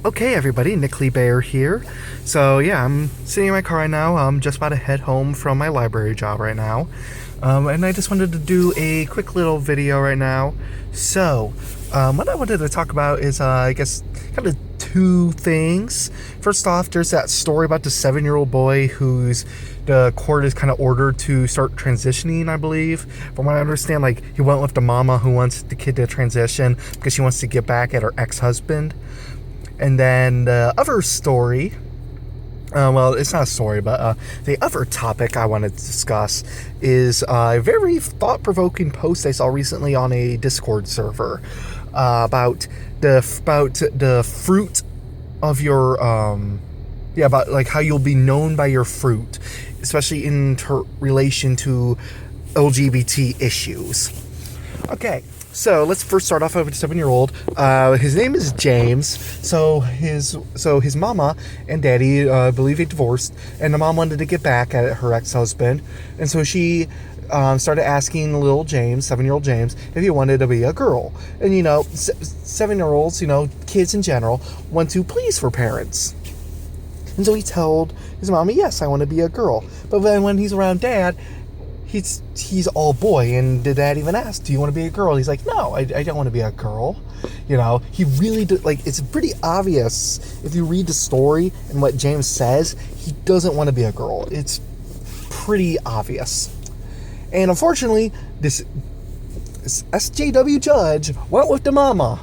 Okay, everybody, Nick Lee Bear here. So, yeah, I'm sitting in my car right now. I'm just about to head home from my library job right now. And I just wanted to do a quick little video right now. So, what I wanted to talk about is, I guess, kind of two things. First off, there's that story about the 7-year-old boy who's the court is kind of ordered to start transitioning, I believe. From what I understand, like, he went with the mama who wants the kid to transition because she wants to get back at her ex-husband. And then the other story, well, it's not a story, but the other topic I want to discuss is a very thought-provoking post I saw recently on a Discord server about the fruit of your, about like how you'll be known by your fruit, especially in relation to LGBT issues. Okay. So let's first start off with a 7-year-old. His name is James. So his mama and daddy, I believe they divorced, and the mom wanted to get back at her ex-husband, and so she started asking little James, 7-year-old James, if he wanted to be a girl. And 7-year-olds, kids in general, want to please for parents. And so he told his mommy, yes, I want to be a girl. But then when he's around dad, he's all boy, and the dad even asked, do you want to be a girl? He's like, no, I don't want to be a girl. He really it's pretty obvious if you read the story and what James says, he doesn't want to be a girl. It's pretty obvious. And unfortunately, this SJW judge went with the mama.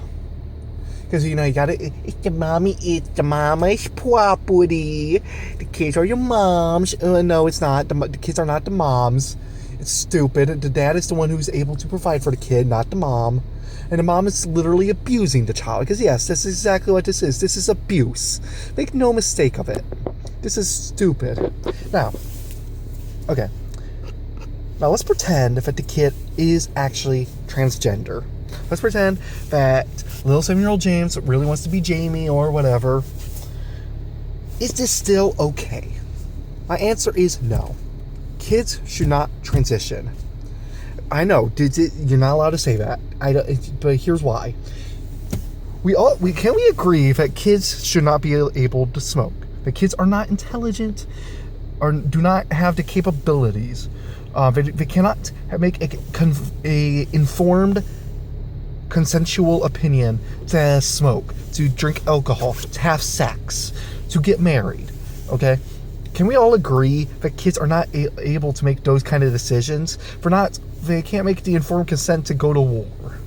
Because, you gotta, it's the mama's property. The kids are your mom's. No, it's not. The kids are not the mom's. It's stupid. The dad is the one who's able to provide for the kid, not the mom. And the mom is literally abusing the child. Because, yes, this is exactly what this is. This is abuse. Make no mistake of it. This is stupid. Now, okay. Now, let's pretend that the kid is actually transgender. Let's pretend that little 7-year-old James really wants to be Jamie or whatever. Is this still okay? My answer is no. Kids should not transition. I know, you're not allowed to say that. But here's why. We agree that kids should not be able to smoke? That kids are not intelligent or do not have the capabilities. They cannot make a informed, consensual opinion to smoke, to drink alcohol, to have sex, to get married. Okay, can we all agree that kids are not able to make those kind of decisions? They can't make the informed consent to go to war.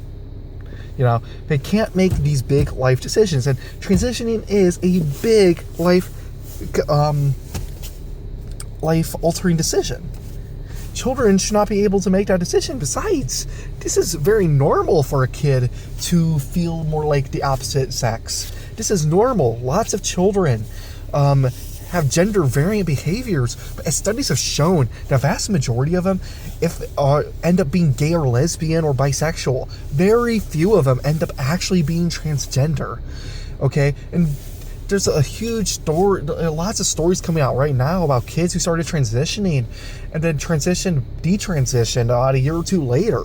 They can't make these big life decisions, and transitioning is a big life altering decision. Children should not be able to make that decision. Besides, this is very normal for a kid to feel more like the opposite sex. This is normal. Lots of children have gender variant behaviors, but as studies have shown, the vast majority of them end up being gay or lesbian or bisexual. Very few of them end up actually being transgender. Okay, and there's a huge story, lots of stories coming out right now about kids who started transitioning and then detransitioned about a year or two later.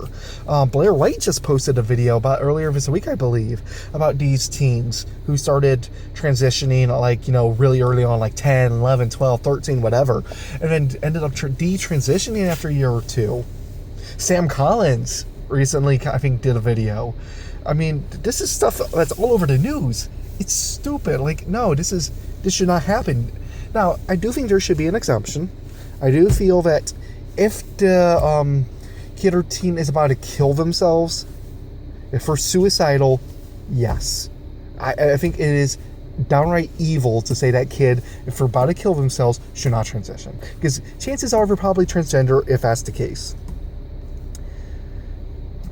Blair White just posted a video about earlier this week, I believe, about these teens who started transitioning really early on, like 10, 11, 12, 13, whatever, and then ended up detransitioning after a year or two. Sam Collins recently, I think, did a video. I mean, this is stuff that's all over the news. It's stupid. No, this should not happen. Now, I do think there should be an exemption. I do feel that if the kid or teen is about to kill themselves, if they're suicidal, yes. I think it is downright evil to say that kid, if they're about to kill themselves, should not transition. Because chances are they're probably transgender if that's the case.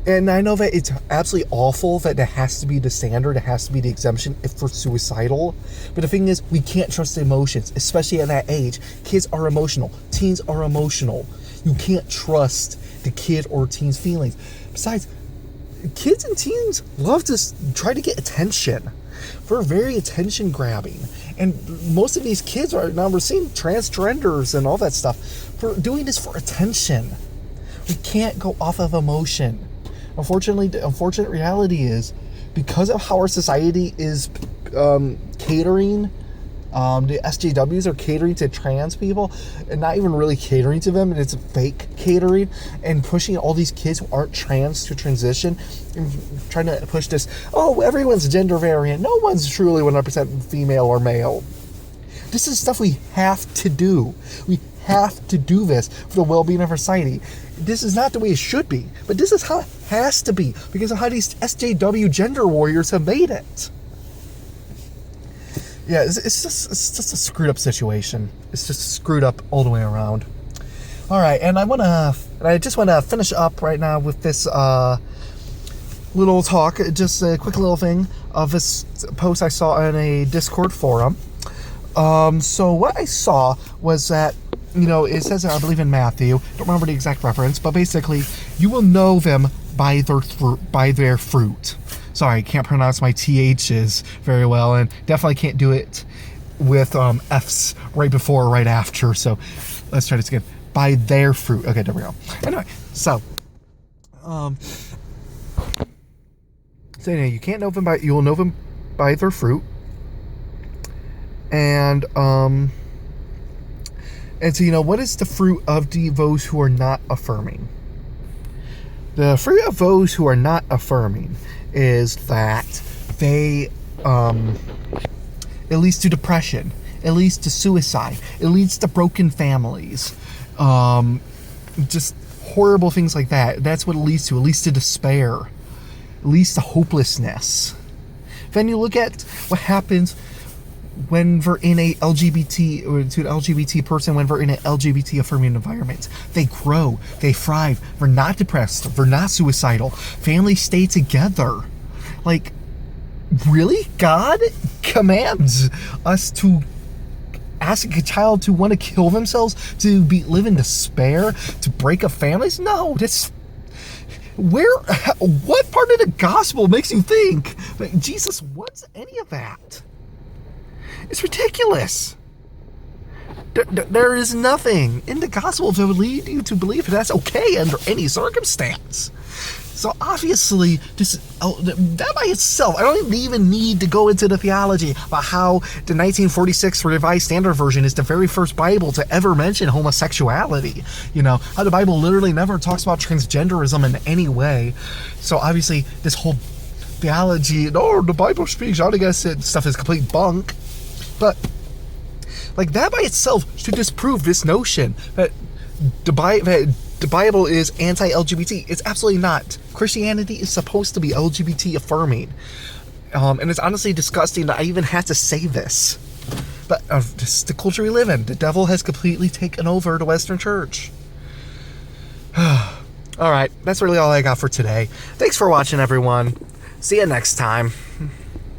And I know that it's absolutely awful that there has to be the standard, it has to be the exemption if we're suicidal. But the thing is, we can't trust the emotions, especially at that age. Kids are emotional. Teens are emotional. You can't trust the kid or teen's feelings. Besides, kids and teens love to try to get attention. They're very attention grabbing. And most of these kids we're seeing transgenders and all that stuff. For doing this for attention. We can't go off of emotion. Unfortunately, the unfortunate reality is, because of how our society is catering. The SJWs are catering to trans people and not even really catering to them, and it's fake catering and pushing all these kids who aren't trans to transition and trying to push this, oh, everyone's gender variant. No one's truly 100% female or male. This is stuff we have to do. We have to do this for the well-being of our society. This is not the way it should be, but this is how it has to be because of how these SJW gender warriors have made it. Yeah, it's just a screwed up situation. It's just screwed up all the way around. All right, and I just want to finish up right now with this little talk, just a quick little thing of this post I saw in a Discord forum. So what I saw was that, it says, I believe in Matthew, don't remember the exact reference, but basically, you will know them by their fruit. Sorry, I can't pronounce my THs very well, and definitely can't do it with Fs right before or right after. So let's try this again. By their fruit. Okay, there we go. Anyway, so anyway, you'll know them by their fruit, and so what is the fruit of those who are not affirming? The fruit of those who are not affirming is that they, it leads to depression, it leads to suicide, it leads to broken families, just horrible things like that. That's what it leads to. It leads to despair, it leads to hopelessness. Then you look at what happens when we're in a LGBT, or to an LGBT person, when we're in an LGBT affirming environment. They grow, they thrive, they're not depressed, they're not suicidal, families stay together. Like, really? God commands us to ask a child to want to kill themselves, to live in despair, to break up families? No, what part of the gospel makes you think that Jesus wants any of that? It's ridiculous. There is nothing in the gospel that would lead you to believe that's okay under any circumstance. So obviously, that by itself, I don't even need to go into the theology about how the 1946 Revised Standard Version is the very first Bible to ever mention homosexuality. How the Bible literally never talks about transgenderism in any way. So obviously, this whole theology, the Bible speaks, I guess stuff is complete bunk. But like that by itself should disprove this notion that the Bible is anti-LGBT. It's absolutely not. Christianity is supposed to be LGBT affirming, and it's honestly disgusting that I even had to say this. But this is the culture we live in. The devil has completely taken over the Western Church. All right, that's really all I got for today. Thanks for watching, everyone. See you next time.